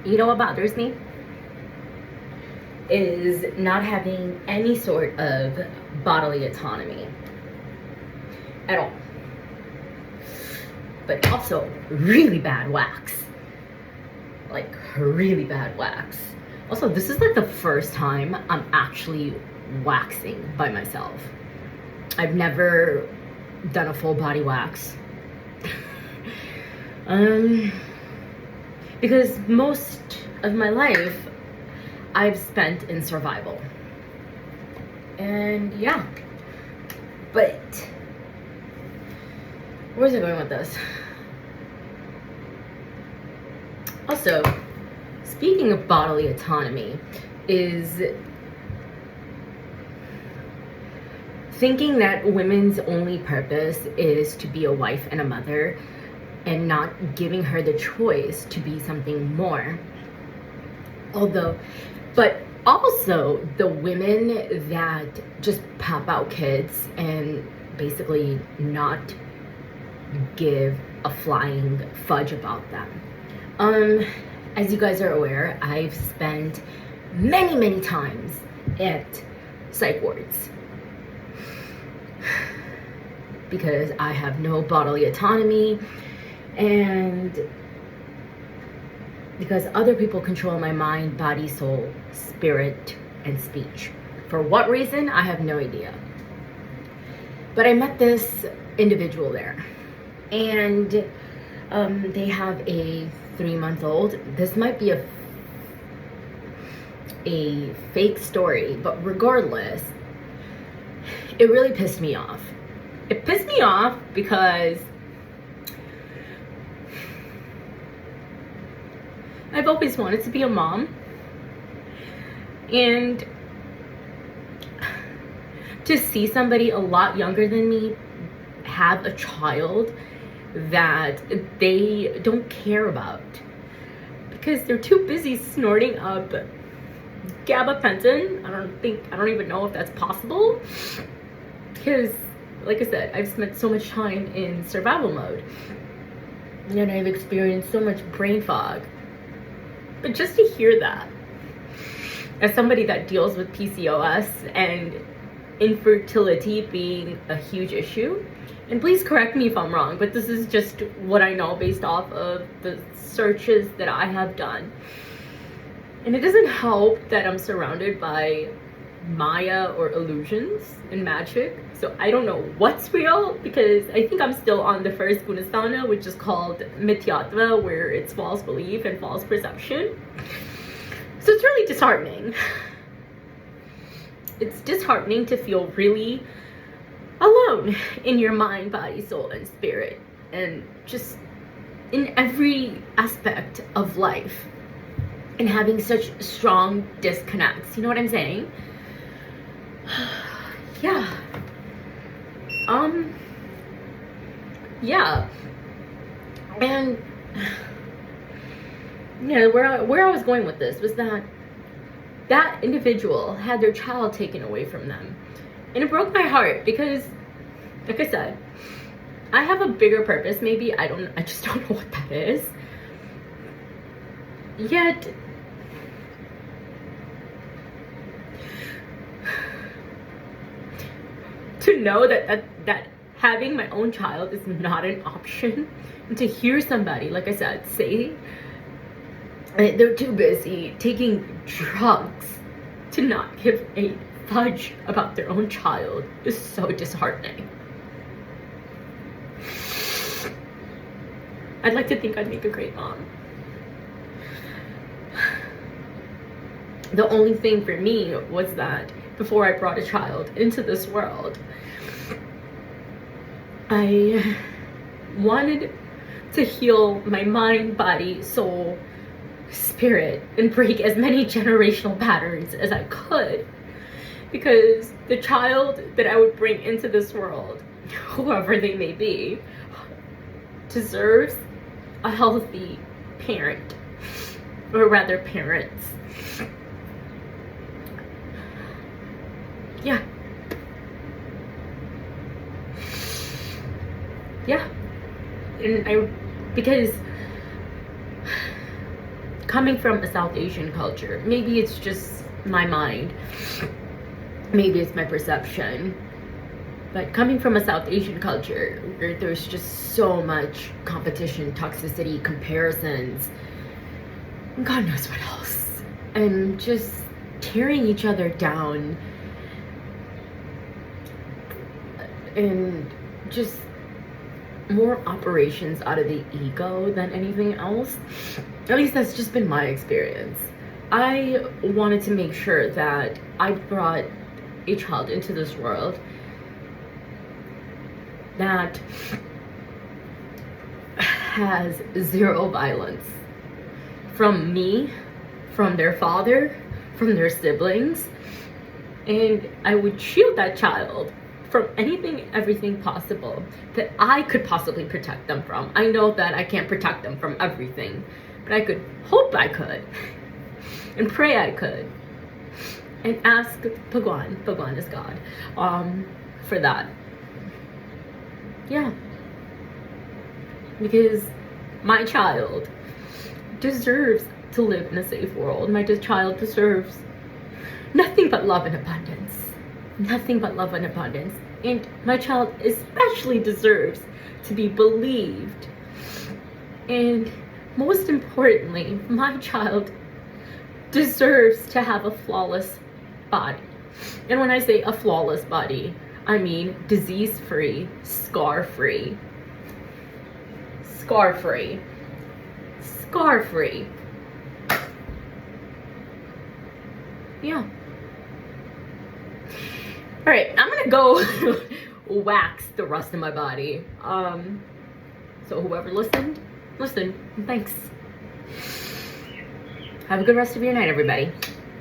You know what bothers me? Is not having any sort of bodily autonomy at all. But also really bad wax. Like really bad wax. Also, this is like the first time I'm actually waxing by myself. I've never done a full body wax. Because most of my life I've spent in survival. And yeah. But where's it going with this? Also, speaking of bodily autonomy, is thinking that women's only purpose is to be a wife and a mother and not giving her the choice to be something more. But also the women that just pop out kids and basically not give a flying fudge about them. As you guys are aware, I've spent many times at psych wards because I have no bodily autonomy and because other people control my mind, body, soul, spirit, and speech. For what reason, I have no idea. But I met this individual there, and they have a 3-month-old. This might be a fake story, but regardless, it really pissed me off. It pissed me off because I've always wanted to be a mom, and to see somebody a lot younger than me have a child that they don't care about because they're too busy snorting up gabapentin. I don't even know if that's possible because, like I said, I've spent so much time in survival mode and I've experienced so much brain fog. But just to hear that, as somebody that deals with PCOS and infertility being a huge issue, and please correct me if I'm wrong, but this is just what I know based off of the searches that I have done. And it doesn't help that I'm surrounded by Maya or illusions and magic. So I don't know what's real because I think I'm still on the first Gunasthana, which is called Mithyatva, where it's false belief and false perception. So it's really disheartening. It's disheartening to feel really alone in your mind, body, soul, and spirit, and just in every aspect of life, and having such strong disconnects. You know what I'm saying? Yeah. Yeah. And yeah, where I was going with this was that individual had their child taken away from them. And it broke my heart because, like I said, I have a bigger purpose maybe. I just don't know what that is. Yet to know that having my own child is not an option, and to hear somebody, like I said, say they're too busy taking drugs to not give a fudge about their own child is so disheartening. I'd like to think I'd make a great mom. The only thing for me was that before I brought a child into this world, I wanted to heal my mind, body, soul, spirit, and break as many generational patterns as I could. Because the child that I would bring into this world, whoever they may be, deserves a healthy parent, or rather parents. Yeah. Yeah. And because coming from a South Asian culture, maybe it's just my mind, maybe it's my perception, but coming from a South Asian culture where there's just so much competition, toxicity, comparisons, and God knows what else, and just tearing each other down, and just more operations out of the ego than anything else. At least that's just been my experience. I wanted to make sure that I brought a child into this world that has zero violence from me, from their father, from their siblings, and I would shield that child from anything, everything possible that I could possibly protect them from. I know that I can't protect them from everything, but I could hope I could, and pray I could, and ask Bhagwan is God, for that. Yeah. Because my child deserves to live in a safe world. My child deserves nothing but love and abundance. Nothing but love and abundance. And my child especially deserves to be believed. And most importantly, my child deserves to have a flawless body. And when I say a flawless body, I mean disease-free, scar-free. Scar-free. Scar-free. Yeah. Alright, I'm gonna go wax the rest of my body. So whoever listened, listen. Thanks. Have a good rest of your night, everybody.